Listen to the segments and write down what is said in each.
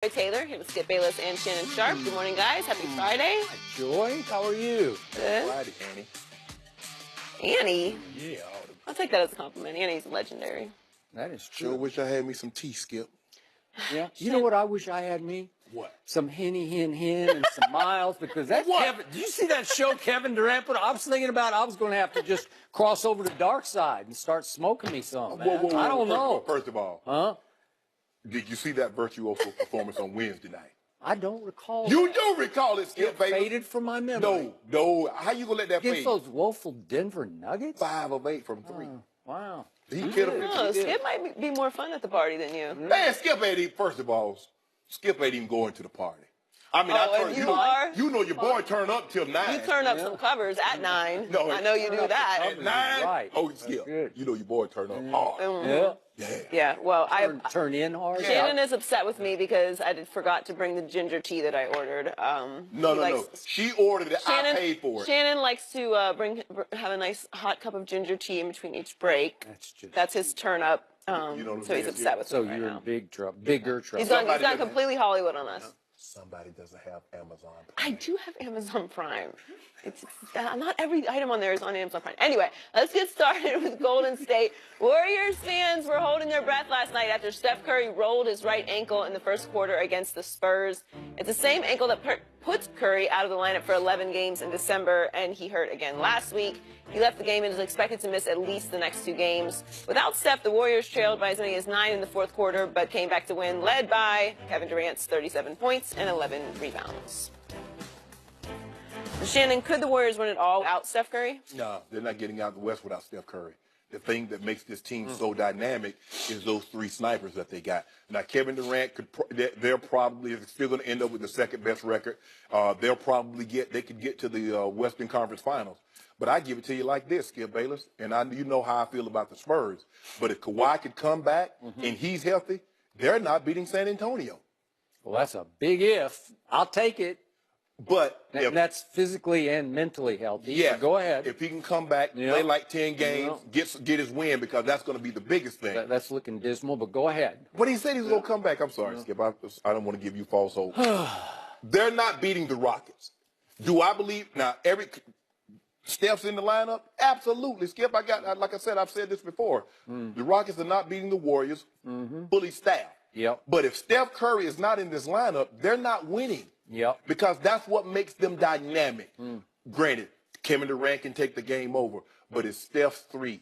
Taylor, here with Skip Bayless and Shannon Sharp. Good morning, guys. Happy Friday. Hi, Joy. How are you? Good. Friday, Annie. Annie. Yeah. I'll take that as a compliment. Annie's legendary. That is true. Sure wish I had me some tea, Skip. Yeah. You know what I wish I had me? What? Some Henny Hen Hen and some Miles, because that Kevin, did you see that show Kevin Durant put? I was thinking about I was going to have to just cross over to the dark side and start smoking me some. Whoa, I don't know. First of all, Huh? did you see that virtuoso performance on Wednesday night? I don't recall. You do recall it, Skip, It baby. faded from my memory. No. How you gonna let that Against fade? those woeful Denver Nuggets? 5 of 8 from 3. Wow. He You could did. have. Oh, Skip might be more fun at the party than you. Man, Skip ain't even. First of all, Skip ain't even going to the party. I mean, Oh, and you are? You know your boy turned up till 9. You turn up some covers at 9. No, I know you do that. At 9? Right. Oh, That's Skip. good. You know your boy turned up hard. Yeah. Yeah, well, Turn in hard. Shannon is upset with me because I forgot to bring the ginger tea that I ordered. No. She ordered it. I paid for it. Shannon likes to have a nice hot cup of ginger tea in between each break. That's his turn up. So he's upset with So me right you're now. in bigger trouble. He's gone completely Hollywood on us. Somebody doesn't have Amazon Prime. I do have Amazon Prime. It's not every item on there is on Amazon Prime. Anyway, let's get started with Golden State. Warriors fans were holding their breath last night after Steph Curry rolled his right ankle in the first quarter against the Spurs. It's the same ankle that puts Curry out of the lineup for 11 games in December, and he hurt again last week. He left the game and is expected to miss at least the next 2 games. Without Steph, the Warriors trailed by as many as 9 in the fourth quarter, but came back to win, led by Kevin Durant's 37 points and 11 rebounds. Shannon, could the Warriors win it all without Steph Curry? No, they're not getting out of the West without Steph Curry. The thing that makes this team so dynamic is those 3 snipers that they got. Now, Kevin Durant they're probably still going to end up with the second best record. They'll probably they could get to the Western Conference Finals. But I give it to you like this, Skip Bayless, and you know how I feel about the Spurs. But if Kawhi could come back and he's healthy, they're not beating San Antonio. Well, that's a big if. I'll take it. But that's physically and mentally healthy. Yeah, So go ahead. If he can come back, play like 10 games, get his win, because that's going to be the biggest thing. That's looking dismal, but go ahead. But he said he was going to come back. I'm sorry, Skip. I don't want to give you false hope. They're not beating the Rockets. Do I believe now? Steph's in the lineup? Absolutely, Skip. Like I said, I've said this before. The Rockets are not beating the Warriors, fully staffed. Yep. But if Steph Curry is not in this lineup, they're not winning. Yep. Because that's what makes them dynamic. Granted, Kevin Durant can take the game over, but it's Steph's 3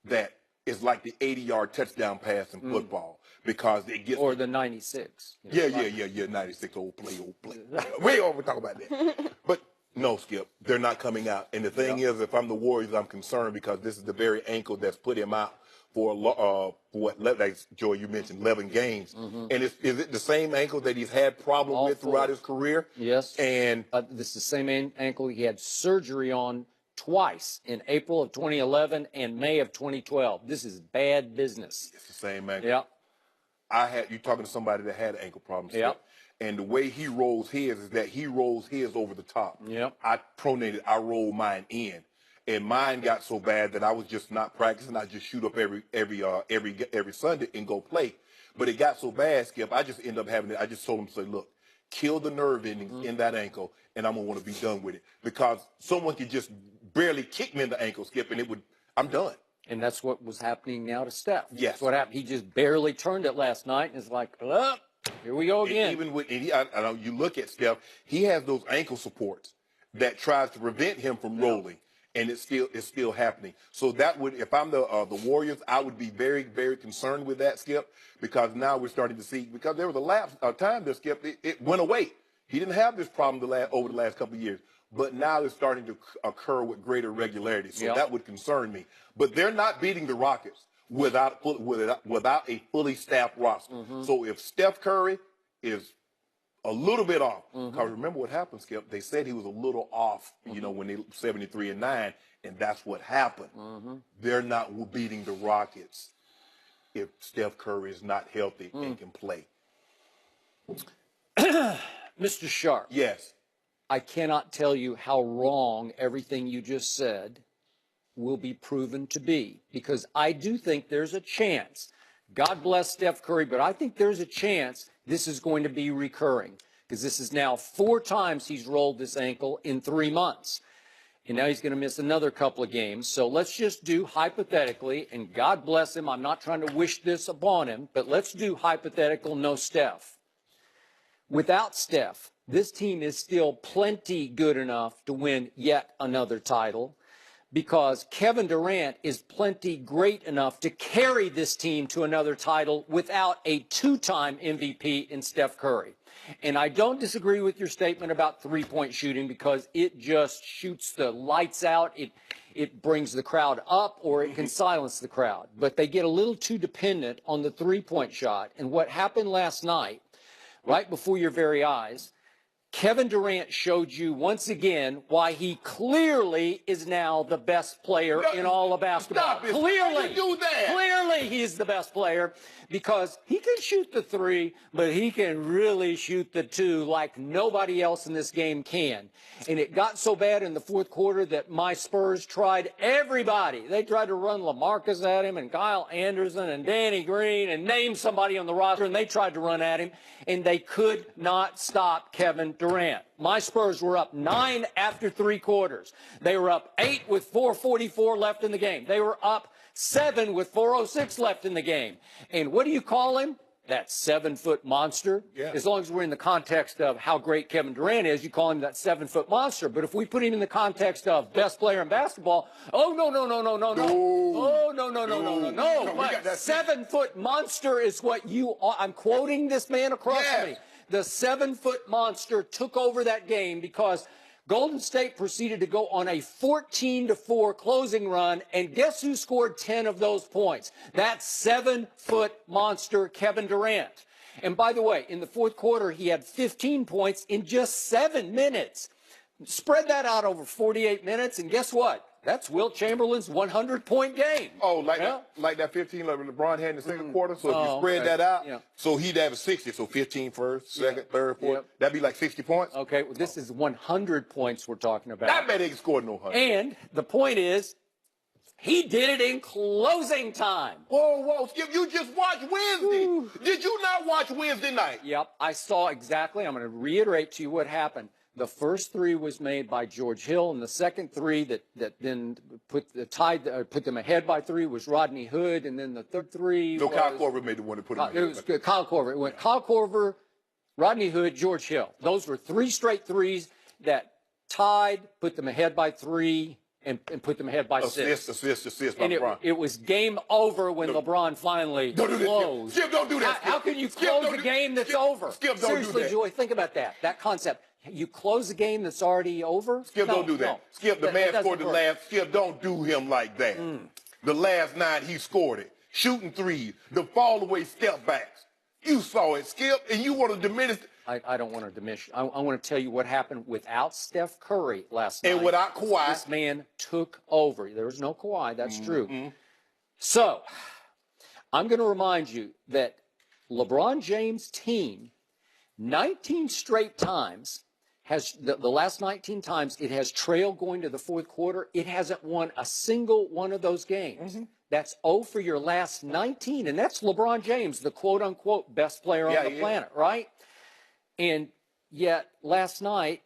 that is like the 80-yard touchdown pass in football, because it gets Or the 96. Yeah, 96 old play. We don't talk about that. But no, Skip, they're not coming out. And the thing is, if I'm the Warriors, I'm concerned, because this is the very ankle that's put him out for like Joy, you mentioned 11 games. And is it the same ankle that he's had problems with throughout his career? Yes. And this is the same ankle he had surgery on twice, in April of 2011 and May of 2012. This is bad business. It's the same ankle. Yeah. You talking to somebody that had ankle problems. Yeah. And the way he rolls his is that he rolls his over the top. Yep. I rolled mine in. And mine got so bad that I was just not practicing. I just shoot up every Sunday and go play. But it got so bad, Skip, I just end up having it. I just told him, say, look, kill the nerve endings in that ankle, and I'm going to want to be done with it. Because someone could just barely kick me in the ankle, Skip, and I'm done. And that's what was happening now to Steph. Yes. That's what happened. He just barely turned it last night, and it's like, here we go again. I know you look at Steph, he has those ankle supports that tries to prevent him from rolling. And it's still happening. So that would, if I'm the Warriors, I would be very, very concerned with that, Skip, because now we're starting to see, because there was a time there, Skip, it went away. He didn't have this problem over the last couple of years, but now it's starting to occur with greater regularity. So that would concern me. But they're not beating the Rockets without a fully staffed roster. So if Steph Curry is a little bit off, because remember what happened, Skip. They said he was a little off, when they 73-9, and that's what happened. They're not beating the Rockets if Steph Curry is not healthy and can play. Mr. Sharp. Yes. I cannot tell you how wrong everything you just said will be proven to be, because I do think there's a chance. God bless Steph Curry, but I think there's a chance this is going to be recurring because this is now 4 times he's rolled this ankle in 3 months. And now he's going to miss another couple of games. So let's just do hypothetically, and God bless him, I'm not trying to wish this upon him, but let's do hypothetical no Steph. Without Steph, this team is still plenty good enough to win yet another title because Kevin Durant is plenty great enough to carry this team to another title without a 2-time MVP in Steph Curry. And I don't disagree with your statement about three-point shooting because it just shoots the lights out. It brings the crowd up or it can silence the crowd. But they get a little too dependent on the three-point shot. And what happened last night, right before your very eyes, Kevin Durant showed you once again why he clearly is now the best player in all of basketball. Clearly, clearly he's the best player because he can shoot the 3, but he can really shoot the 2 like nobody else in this game can. And it got so bad in the fourth quarter that my Spurs tried everybody. They tried to run LaMarcus at him and Kyle Anderson and Danny Green and name somebody on the roster, and they tried to run at him, and they could not stop Kevin Durant. My Spurs were up 9 after 3 quarters. They were up 8 with 4:44 left in the game. They were up 7 with 4:06 left in the game. And what do you call him? That 7-foot monster. Yeah. As long as we're in the context of how great Kevin Durant is, you call him that 7-foot monster. But if we put him in the context of best player in basketball, oh, no. Oh, no. What? 7-foot monster is what you are. I'm quoting this man across me. The 7-foot monster took over that game because Golden State proceeded to go on a 14-4 closing run, and guess who scored 10 of those points? That 7-foot monster, Kevin Durant. And by the way, in the fourth quarter, he had 15 points in just 7 minutes. Spread that out over 48 minutes, and guess what? That's Wilt Chamberlain's 100-point game. Oh, like that 15 like LeBron had in the second quarter. So if you spread that out, so he'd have a 60. So 15 first, second, third, fourth. That'd be like 60 points. Okay, well, this is 100 points we're talking about. I bet he can score no 100. And the point is, he did it in closing time. Whoa, Skip, you just watched Wednesday. Ooh. Did you not watch Wednesday night? Yep, I saw exactly. I'm going to reiterate to you what happened. The first 3 was made by George Hill, and the second 3 that then put them ahead by 3 was Rodney Hood, and then the third 3 was... Kyle Korver made the one that put him ahead. It was Kyle Korver. It went Kyle Korver, Rodney Hood, George Hill. Those were 3 straight threes that tied, put them ahead by 3, and put them ahead by 6. Assist by and LeBron. It was game over when LeBron finally closed. Skip, don't do that. How can you close a game that's over? Skip, don't Seriously, do that. Joy, think about that concept. You close a game that's already over? Skip, don't do that. No. Skip, the man scored the last. Skip, don't do him like that. The last 9, he scored it. Shooting 3s, the fall away step backs. You saw it, Skip, and you want to diminish. I don't want to diminish. I want to tell you what happened without Steph Curry last night. And without Kawhi. This man took over. There was no Kawhi. That's true. So I'm going to remind you that LeBron James' team, 19 straight times, has the last 19 times it has trailed going to the fourth quarter. It hasn't won a single one of those games. That's 0 for your last 19, and that's LeBron James, the quote-unquote best player on the planet, right? And yet last night,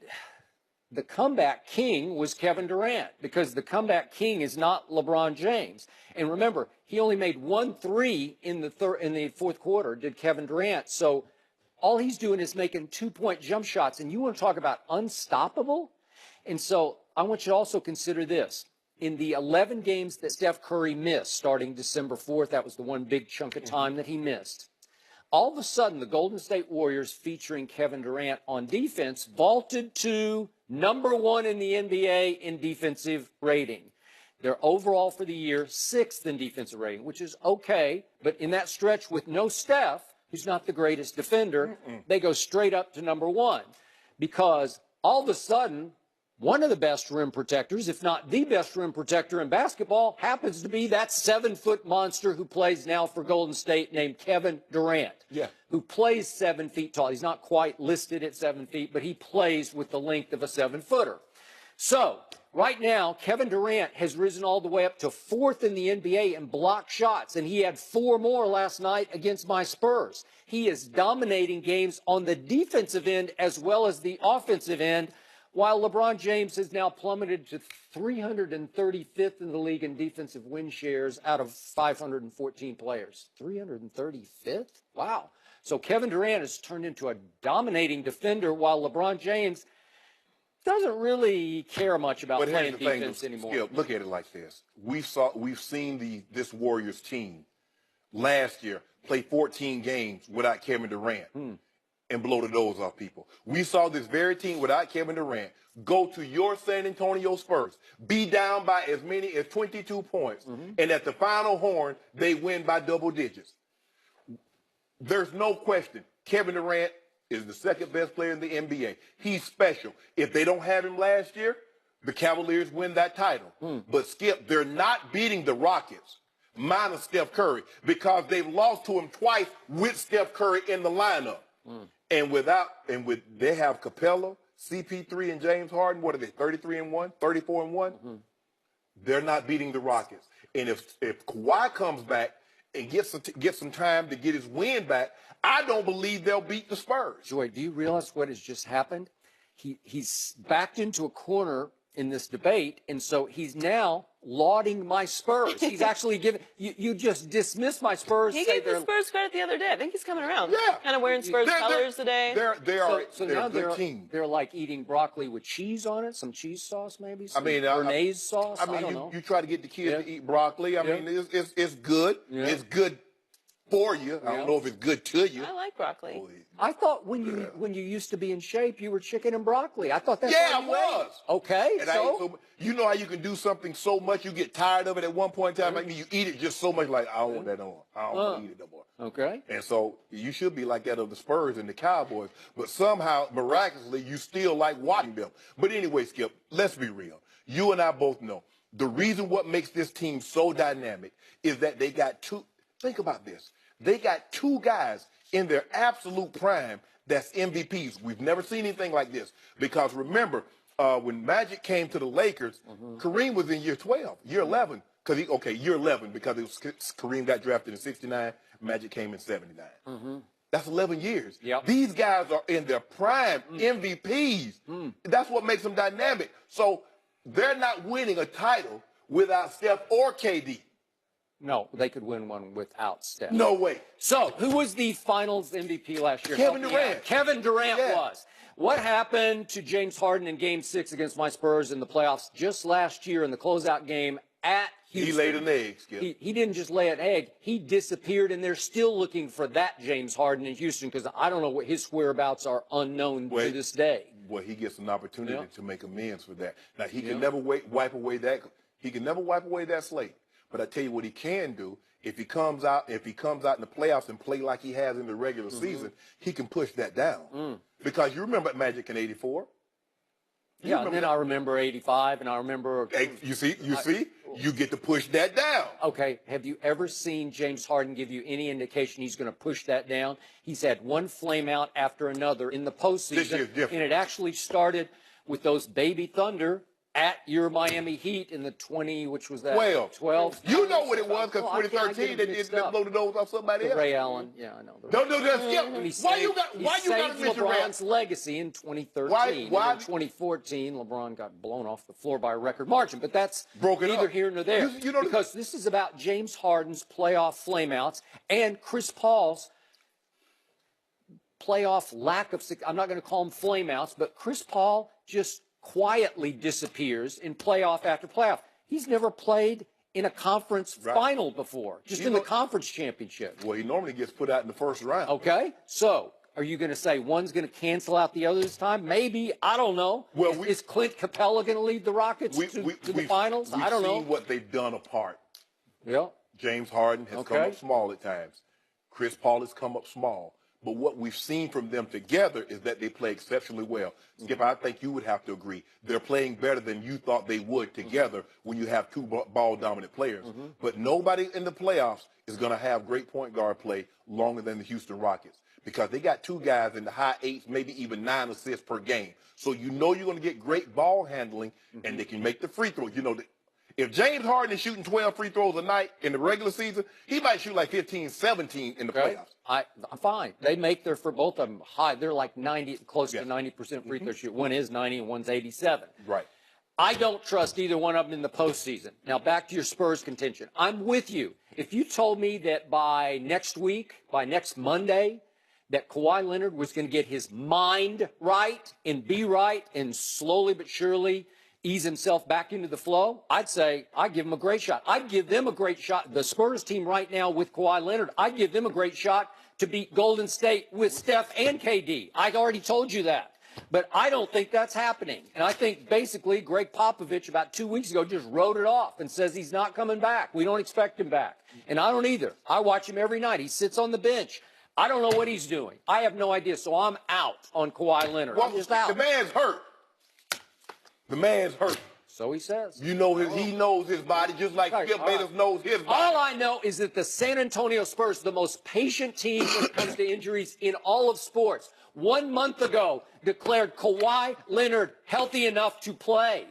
the comeback king was Kevin Durant because the comeback king is not LeBron James. And remember, he only made 1 3 in the fourth quarter, did Kevin Durant. So all he's doing is making 2-point jump shots. And you want to talk about unstoppable? And so I want you to also consider this. In the 11 games that Steph Curry missed starting December 4th, that was the one big chunk of time that he missed. All of a sudden, the Golden State Warriors, featuring Kevin Durant on defense, vaulted to #1 in the NBA in defensive rating. They're overall for the year 6th in defensive rating, which is okay. But in that stretch with no Steph, who's not the greatest defender, they go straight up to #1 because all of a sudden, one of the best rim protectors, if not the best rim protector in basketball, happens to be that 7-foot monster who plays now for Golden State named Kevin Durant, who plays 7 feet tall. He's not quite listed at 7 feet, but he plays with the length of a 7-footer. So Right now, Kevin Durant has risen all the way up to 4th in the NBA in block shots, and he had 4 more last night against my Spurs. He is dominating games on the defensive end as well as the offensive end, while LeBron James has now plummeted to 335th in the league in defensive win shares out of 514 players. 335th? Wow. So Kevin Durant has turned into a dominating defender, while LeBron James doesn't really care much about playing defense anymore. Skip, look at it like this. We've seen this Warriors team last year play 14 games without Kevin Durant and blow the doors off people. We saw this very team without Kevin Durant go to your San Antonio Spurs, be down by as many as 22 points, and at the final horn, they win by double digits. There's no question Kevin Durant is the second best player in the NBA. He's special. If they don't have him last year, the Cavaliers win that title. But Skip, they're not beating the Rockets, minus Steph Curry, because they've lost to him twice with Steph Curry in the lineup. And they have Capella, CP3, and James Harden. What are they? 33-1, 34-1. They're not beating the Rockets. And if Kawhi comes back and gets some time to get his win back, I don't believe they'll beat the Spurs. Joy, do you realize what has just happened? He's backed into a corner in this debate, and so he's now lauding my Spurs. He's actually giving you just dismissed my Spurs. He gave the Spurs credit the other day. I think he's coming around. Yeah, kind of wearing Spurs colors today. They're now a good team. They're like eating broccoli with cheese on it, some cheese sauce maybe. Some Bernaise sauce. I don't know. You try to get the kids to eat broccoli. I mean, it's good. Yeah. It's good for you. I don't know if it's good to you. I like broccoli. I thought when you used to be in shape, you were chicken and broccoli. I thought that's I how you was. ate. Okay, And so you know how you can do something so much you get tired of it at one point in time. I mean, you eat it just so much like I don't want that on. I don't want to eat it no more. Okay. And so you should be like that of the Spurs and the Cowboys, but somehow miraculously you still like watching them. But anyway, Skip, let's be real. You and I both know the reason what makes this team so dynamic is that they got two. Think about this. They got 2 guys in their absolute prime that's MVPs. We've never seen anything like this. Because remember, when Magic came to the Lakers, Kareem was in year 12, year 11. Year 11 because Kareem got drafted in 69, Magic came in 79. That's 11 years. Yep. These guys are in their prime MVPs. That's what makes them dynamic. So they're not winning a title without Steph or KD. no, they could win one without Steph. No way. So, who was the Finals MVP last year? Kevin Durant. Kevin Durant Yeah. was. What happened to James Harden in Game 6 against my Spurs in the playoffs just last year in the closeout game at Houston? He laid an egg, Skip. He didn't just lay an egg. He disappeared, and they're still looking for that James Harden in Houston because I don't know what his whereabouts are unknown to this day. Well, he gets an opportunity Yeah. to make amends for that. Now, he can never wipe away that. He can never wipe away that slate. But I tell you what he can do. If he comes out in the playoffs and play like he has in the regular season, he can push that down. Because you remember Magic in '84. Yeah, and then I remember 85, and I remember... You see, you get to push that down. Okay, have you ever seen James Harden give you any indication he's going to push that down? He's had one flame out after another in the postseason. This year's different. And it actually started with those baby Thunder at your Miami Heat in the 12. You know what it was because Well, I can't- I get 2013 them they mixed did up. blow the nose off somebody else. Ray Allen, yeah, I know. Don't do that, Skip. Why you got to mention Ray? LeBron's legacy in 2013. Why? And in 2014, LeBron got blown off the floor by a record margin. But that's Broken neither up. here nor there. You know, because this is about James Harden's playoff flameouts and Chris Paul's playoff lack of success. I'm not going to call them flameouts, but Chris Paul just quietly disappears in playoff after playoff. He's never played in a conference final before, just in the conference championship. Well, he normally gets put out in the first round. Okay, so are you going to say one's going to cancel out the other this time? Maybe. I don't know. Well, is Clint Capella going to lead the Rockets to the finals? I don't know. We've seen what they've done apart. Yeah. James Harden has come up small at times. Chris Paul has come up small. But what we've seen from them together is that they play exceptionally well. Skip, I think you would have to agree. They're playing better than you thought they would together when you have 2 ball-dominant players. But nobody in the playoffs is going to have great point guard play longer than the Houston Rockets because they got two guys in the high 8s, maybe even 9 assists per game. So you know you're going to get great ball handling, and they can make the free throws. You know, if James Harden is shooting 12 free throws a night in the regular season, he might shoot like 15, 17 in the playoffs. Fine. They make their, for both of them, high. They're like 90, close to 90% free throw shoot. One is 90 and one's 87. Right. I don't trust either one of them in the postseason. Now, back to your Spurs contention. I'm with you. If you told me that by next week, by next Monday, that Kawhi Leonard was going to get his mind right and be right and slowly but surely ease himself back into the flow, I'd say I'd give him a great shot. I'd give them a great shot. The Spurs team right now with Kawhi Leonard, I'd give them a great shot to beat Golden State with Steph and KD. I already told you that. But I don't think that's happening. And I think basically Greg Popovich about 2 weeks ago just wrote it off and says he's not coming back. We don't expect him back. And I don't either. I watch him every night. He sits on the bench. I don't know what he's doing. I have no idea. So I'm out on Kawhi Leonard. Well, I'm just out. The man's hurt. The man's hurt. So he says. You know, he knows his body just like Skip Bayless knows his body. All I know is that the San Antonio Spurs, the most patient team when it comes to injuries in all of sports, 1 month ago declared Kawhi Leonard healthy enough to play.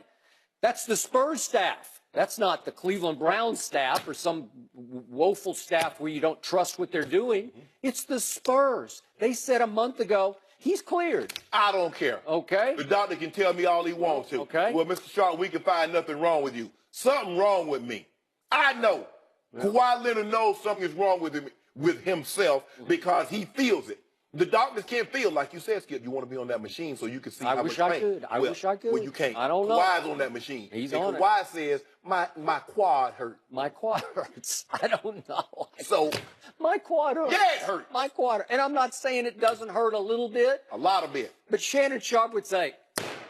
That's the Spurs staff. That's not the Cleveland Browns staff or some woeful staff where you don't trust what they're doing. It's the Spurs. They said a month ago, he's cleared. I don't care. Okay. The doctor can tell me all he wants to. Okay. Well, Mr. Sharp, we can find nothing wrong with you. Something wrong with me. I know. Yeah. Kawhi Leonard knows something is wrong with him, with himself, because he feels it. The doctors can't feel, like you said, Skip, you want to be on that machine so you can see how much pain. I wish I could. Well, you can't. I don't know. Kawhi's on that machine. He's and on Kawhi it. says, my quad hurt. My quad hurts. I don't know. So my quad hurts. yeah, it hurts. My quad. And I'm not saying it doesn't hurt a little bit. A lot of bit. But Shannon Sharp would say,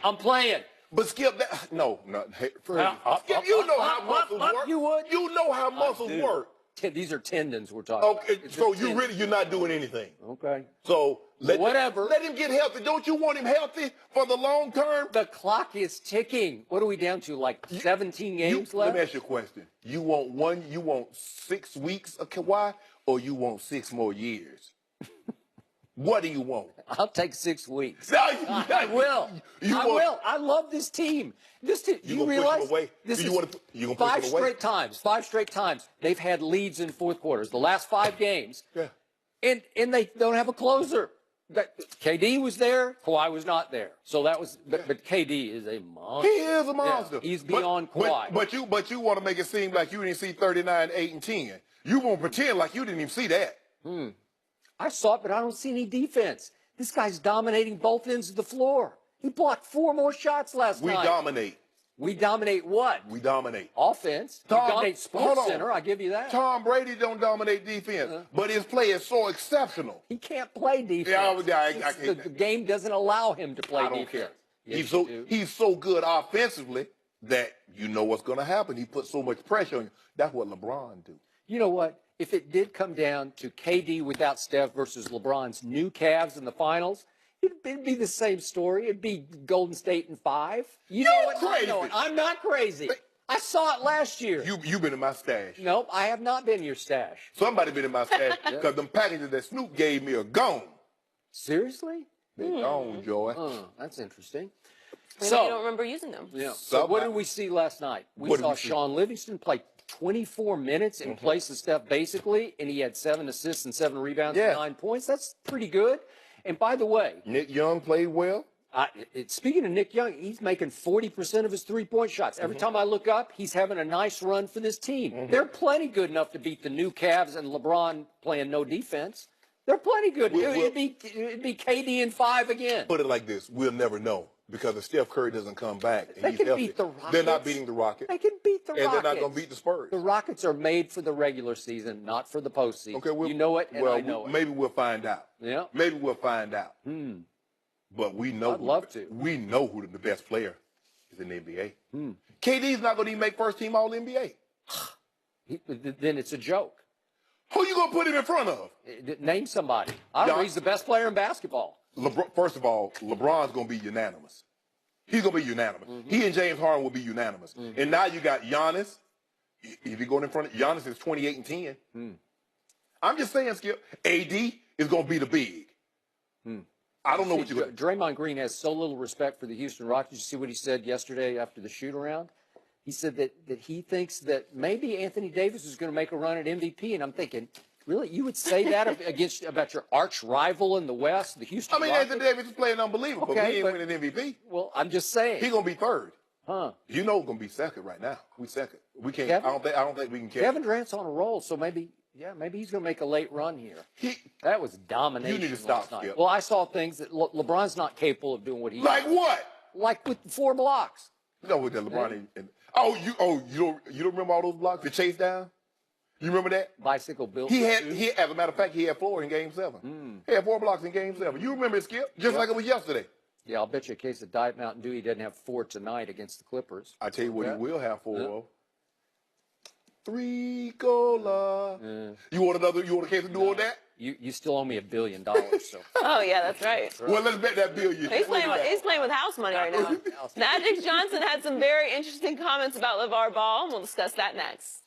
I'm playing. But Skip, no. Hey, Skip, you know how muscles work. You would. You know how muscles work. These are tendons we're talking about. Okay, so you're not doing anything. Okay. So let him get healthy. Don't you want him healthy for the long term? The clock is ticking. What are we down to? Like 17 games left? Let me ask you a question. You want 6 weeks of Kawhi, or you want 6 more years? What do you want? I'll take 6 weeks. No, I will. I will. I love this team. This team. You realize this is 5 straight times. 5 straight times they've had leads in fourth quarters. The last 5 games. Yeah. And they don't have a closer. KD was there. Kawhi was not there. So that was. But KD is a monster. He is a monster. Yeah, he's beyond Kawhi. But you want to make it seem like you didn't see 39, 8, and 10. You want to pretend like you didn't even see that. I saw it, but I don't see any defense. This guy's dominating both ends of the floor. He blocked 4 more shots last night. We dominate. We dominate what? We dominate. Offense. We dominate Sports Center, I give you that. Tom Brady don't dominate defense, but his play is so exceptional. He can't play defense. Yeah, the game doesn't allow him to play defense. Care. Yes, he's so good offensively that you know what's going to happen. He puts so much pressure on you. That's what LeBron do. You know what? If it did come down to KD without Steph versus LeBron's new Cavs in the finals, it'd be the same story. It'd be Golden State in 5. You know what? Crazy. I know it. I'm not crazy. I saw it last year. You've been in my stash. Nope, I have not been in your stash. Somebody been in my stash because them packages that Snoop gave me are gone. Seriously? They're gone, Joy. That's interesting. Maybe you don't remember using them. Yeah. So what did we see last night? We saw Sean Livingston play 24 minutes in place of Steph, basically, and he had 7 assists and 7 rebounds and 9 points. That's pretty good. And by the way, Nick Young played well. Speaking of Nick Young, he's making 40% of his three-point shots. Every time I look up, he's having a nice run for this team. They're plenty good enough to beat the new Cavs and LeBron playing no defense. They're plenty good. It'd be KD in 5 again. Put it like this: we'll never know. Because if Steph Curry doesn't come back and they he's can healthy, beat the Rockets. They're not beating the Rockets. They can beat the Rockets. And they're not going to beat the Spurs. The Rockets are made for the regular season, not for the postseason. Okay, you know it, and I know it. Maybe we'll find out. Yeah. Maybe we'll find out. But we know. I'd love to. We know who the best player is in the NBA. KD's not going to even make first team All NBA. Then it's a joke. Who you going to put him in front of? Name somebody. I don't know. He's the best player in basketball. First of all, LeBron's going to be unanimous. He's going to be unanimous. He and James Harden will be unanimous. And now you got Giannis. If you go in front of Giannis, is 28 and 10. I'm just saying, Skip, AD is going to be the big. I don't know what you're going to Draymond Green has so little respect for the Houston Rockets. You see what he said yesterday after the shoot-around? He said that he thinks that maybe Anthony Davis is going to make a run at MVP, and I'm thinking, really, you would say that about your arch rival in the West, the Houston Rockets? Anthony Davis is playing unbelievable, but he ain't winning MVP. Well, I'm just saying. He's going to be third. Huh. You know, we're going to be second right now. We second. We can't. I don't think we can catch. Kevin Durant's on a roll, so maybe he's going to make a late run here. That was domination. You need to stop, Skip. Well, I saw things that LeBron's not capable of doing what he like does. What? Like with 4 blocks. No, with the LeBron. You don't remember all those blocks? The chase down. You remember that? Bicycle built. He as a matter of fact, he had 4 in Game 7. He had 4 blocks in Game 7. You remember it, Skip? Just like it was yesterday. Yeah, I'll bet you a case of Diet Mountain Dew he doesn't have 4 tonight against the Clippers. I tell you what, he will have 4 of. 3 cola. You want a case of doing that? You still owe me $1 billion. So. Oh yeah, that's right. Well, let's bet that billion. He's playing with house money right now. Magic Johnson had some very interesting comments about LeVar Ball. We'll discuss that next.